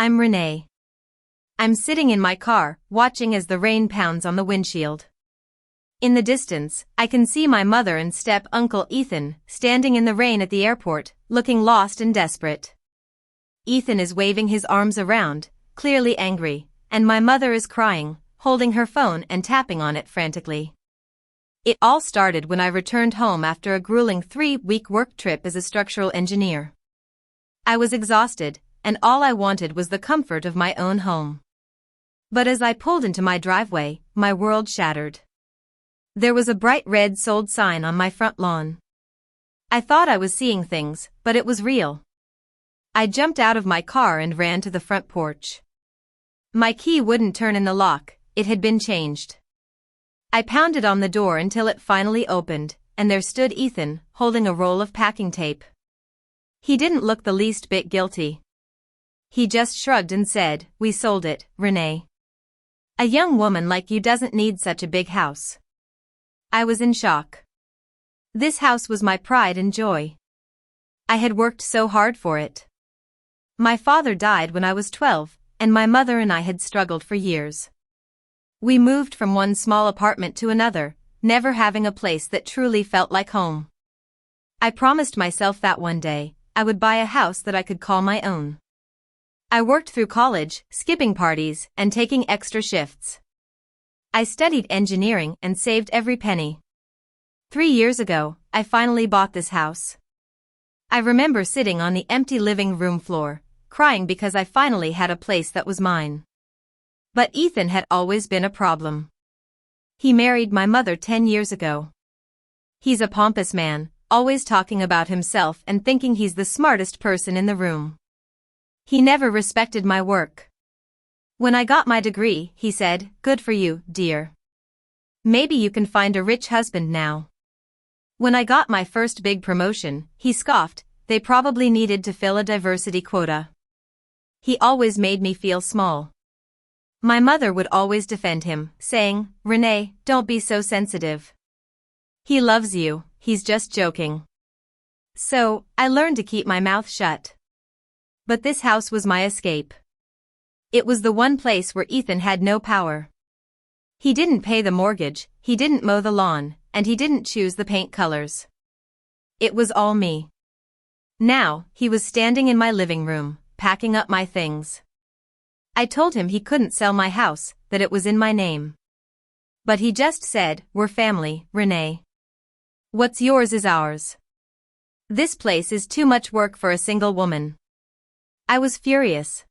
I'm Renee. I'm sitting in my car, watching as the rain pounds on the windshield. In the distance, I can see my mother and step-uncle Ethan, standing in the rain at the airport, looking lost and desperate. Ethan is waving his arms around, clearly angry, and my mother is crying, holding her phone and tapping on it frantically. It all started when I returned home after a grueling 3-week work trip as a structural engineer. I was exhausted, and all I wanted was the comfort of my own home. But as I pulled into my driveway, my world shattered. There was a bright red sold sign on my front lawn. I thought I was seeing things, but it was real. I jumped out of my car and ran to the front porch. My key wouldn't turn in the lock, it had been changed. I pounded on the door until it finally opened, and there stood Ethan, holding a roll of packing tape. He didn't look the least bit guilty. He just shrugged and said, "We sold it, Renee. A young woman like you doesn't need such a big house." I was in shock. This house was my pride and joy. I had worked so hard for it. My father died when I was 12, and my mother and I had struggled for years. We moved from one small apartment to another, never having a place that truly felt like home. I promised myself that one day, I would buy a house that I could call my own. I worked through college, skipping parties, and taking extra shifts. I studied engineering and saved every penny. 3 years ago, I finally bought this house. I remember sitting on the empty living room floor, crying because I finally had a place that was mine. But Ethan had always been a problem. He married my mother 10 years ago. He's a pompous man, always talking about himself and thinking he's the smartest person in the room. He never respected my work. When I got my degree, he said, "Good for you, dear. Maybe you can find a rich husband now." When I got my first big promotion, he scoffed, they probably needed to fill a diversity quota. He always made me feel small. My mother would always defend him, saying, "Renee, don't be so sensitive. He loves you, he's just joking." So, I learned to keep my mouth shut. But this house was my escape. It was the one place where Ethan had no power. He didn't pay the mortgage, he didn't mow the lawn, and he didn't choose the paint colors. It was all me. Now, he was standing in my living room, packing up my things. I told him he couldn't sell my house, that it was in my name. But he just said, "We're family, Renee. What's yours is ours. This place is too much work for a single woman." I was furious.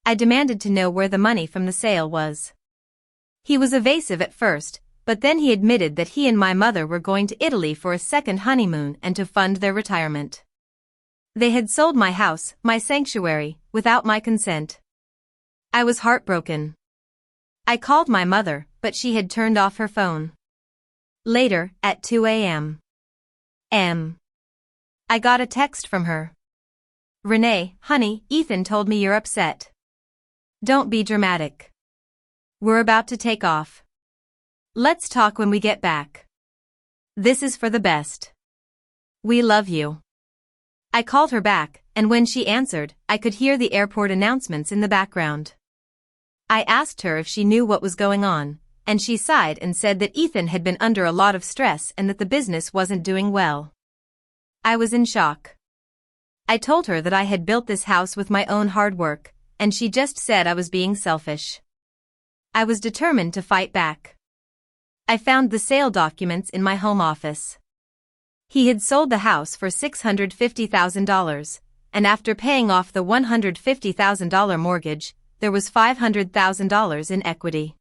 I demanded to know where the money from the sale was. He was evasive at first, but then he admitted that he and my mother were going to Italy for a second honeymoon and to fund their retirement. They had sold my house, my sanctuary, without my consent. I was heartbroken. I called my mother, but she had turned off her phone. Later, at 2 a.m. I got a text from her. "Renee, honey, Ethan told me you're upset. Don't be dramatic. We're about to take off. Let's talk when we get back. This is for the best. We love you." I called her back, and when she answered, I could hear the airport announcements in the background. I asked her if she knew what was going on, and she sighed and said that Ethan had been under a lot of stress and that the business wasn't doing well. I was in shock. I told her that I had built this house with my own hard work, and she just said I was being selfish. I was determined to fight back. I found the sale documents in my home office. He had sold the house for $650,000, and after paying off the $150,000 mortgage, there was $500,000 in equity.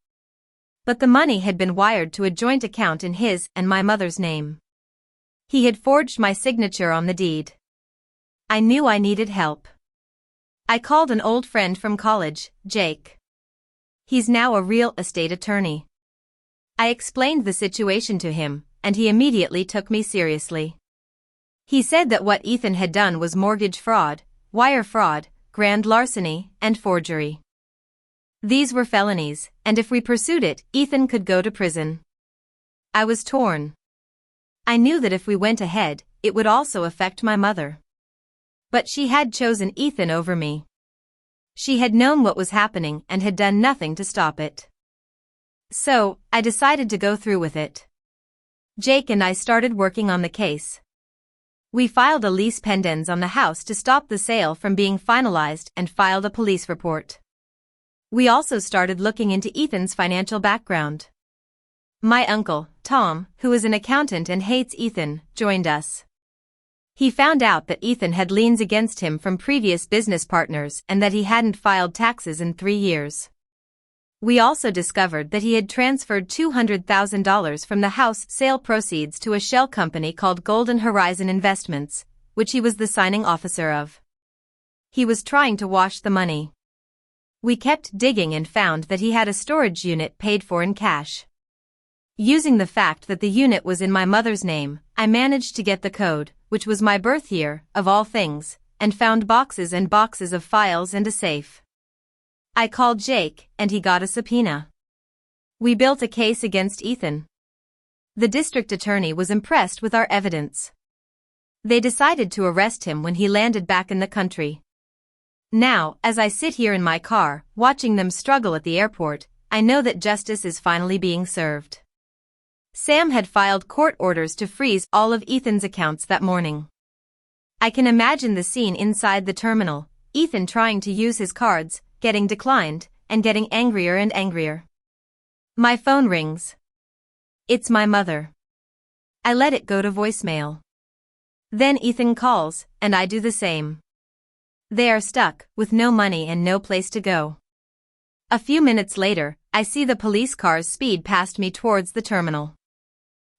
But the money had been wired to a joint account in his and my mother's name. He had forged my signature on the deed. I knew I needed help. I called an old friend from college, Jake. He's now a real estate attorney. I explained the situation to him, and he immediately took me seriously. He said that what Ethan had done was mortgage fraud, wire fraud, grand larceny, and forgery. These were felonies, and if we pursued it, Ethan could go to prison. I was torn. I knew that if we went ahead, it would also affect my mother. But she had chosen Ethan over me. She had known what was happening and had done nothing to stop it. So, I decided to go through with it. Jake and I started working on the case. We filed a lease pendens on the house to stop the sale from being finalized and filed a police report. We also started looking into Ethan's financial background. My uncle, Tom, who is an accountant and hates Ethan, joined us. He found out that Ethan had liens against him from previous business partners and that he hadn't filed taxes in 3 years. We also discovered that he had transferred $200,000 from the house sale proceeds to a shell company called Golden Horizon Investments, which he was the signing officer of. He was trying to wash the money. We kept digging and found that he had a storage unit paid for in cash. Using the fact that the unit was in my mother's name, I managed to get the code, which was my birth year, of all things, and found boxes and boxes of files and a safe. I called Jake, and he got a subpoena. We built a case against Ethan. The district attorney was impressed with our evidence. They decided to arrest him when he landed back in the country. Now, as I sit here in my car, watching them struggle at the airport, I know that justice is finally being served. Sam had filed court orders to freeze all of Ethan's accounts that morning. I can imagine the scene inside the terminal, Ethan trying to use his cards, getting declined, and getting angrier and angrier. My phone rings. It's my mother. I let it go to voicemail. Then Ethan calls, and I do the same. They are stuck, with no money and no place to go. A few minutes later, I see the police cars speed past me towards the terminal.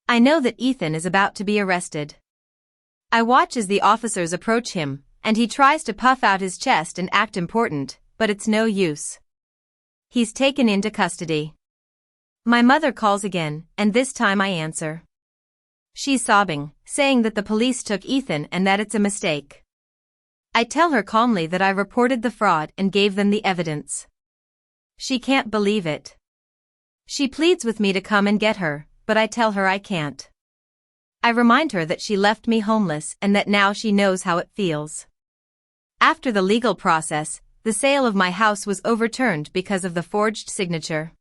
I know that Ethan is about to be arrested. I watch as the officers approach him, and he tries to puff out his chest and act important, but it's no use. He's taken into custody. My mother calls again, and this time I answer. She's sobbing, saying that the police took Ethan and that it's a mistake. I tell her calmly that I reported the fraud and gave them the evidence. She can't believe it. She pleads with me to come and get her, but I tell her I can't. I remind her that she left me homeless and that now she knows how it feels. After the legal process, the sale of my house was overturned because of the forged signature.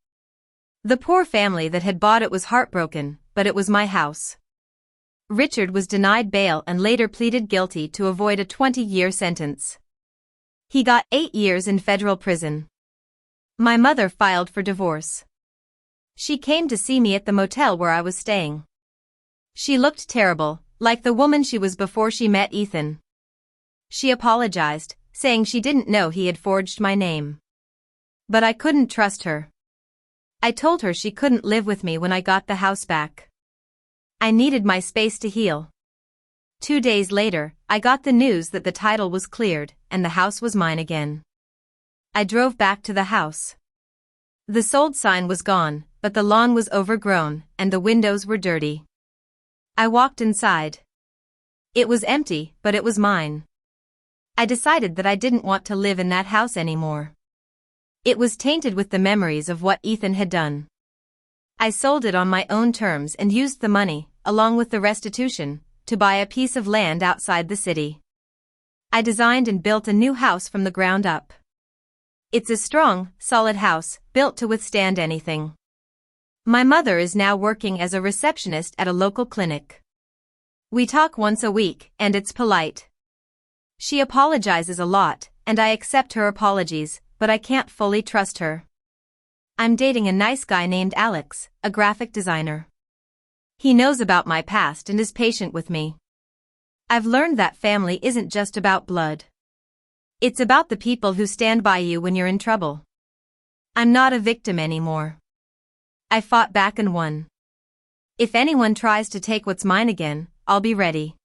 The poor family that had bought it was heartbroken, but it was my house. Richard was denied bail and later pleaded guilty to avoid a 20-year sentence. He got 8 years in federal prison. My mother filed for divorce. She came to see me at the motel where I was staying. She looked terrible, like the woman she was before she met Ethan. She apologized, saying she didn't know he had forged my name. But I couldn't trust her. I told her she couldn't live with me when I got the house back. I needed my space to heal. 2 days later, I got the news that the title was cleared, and the house was mine again. I drove back to the house. The sold sign was gone, but the lawn was overgrown, and the windows were dirty. I walked inside. It was empty, but it was mine. I decided that I didn't want to live in that house anymore. It was tainted with the memories of what Ethan had done. I sold it on my own terms and used the money, along with the restitution, to buy a piece of land outside the city. I designed and built a new house from the ground up. It's a strong, solid house, built to withstand anything. My mother is now working as a receptionist at a local clinic. We talk once a week, and it's polite. She apologizes a lot, and I accept her apologies, but I can't fully trust her. I'm dating a nice guy named Alex, a graphic designer. He knows about my past and is patient with me. I've learned that family isn't just about blood. It's about the people who stand by you when you're in trouble. I'm not a victim anymore. I fought back and won. If anyone tries to take what's mine again, I'll be ready.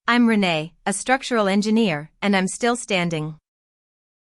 I'm Renee, a structural engineer, and I'm still standing.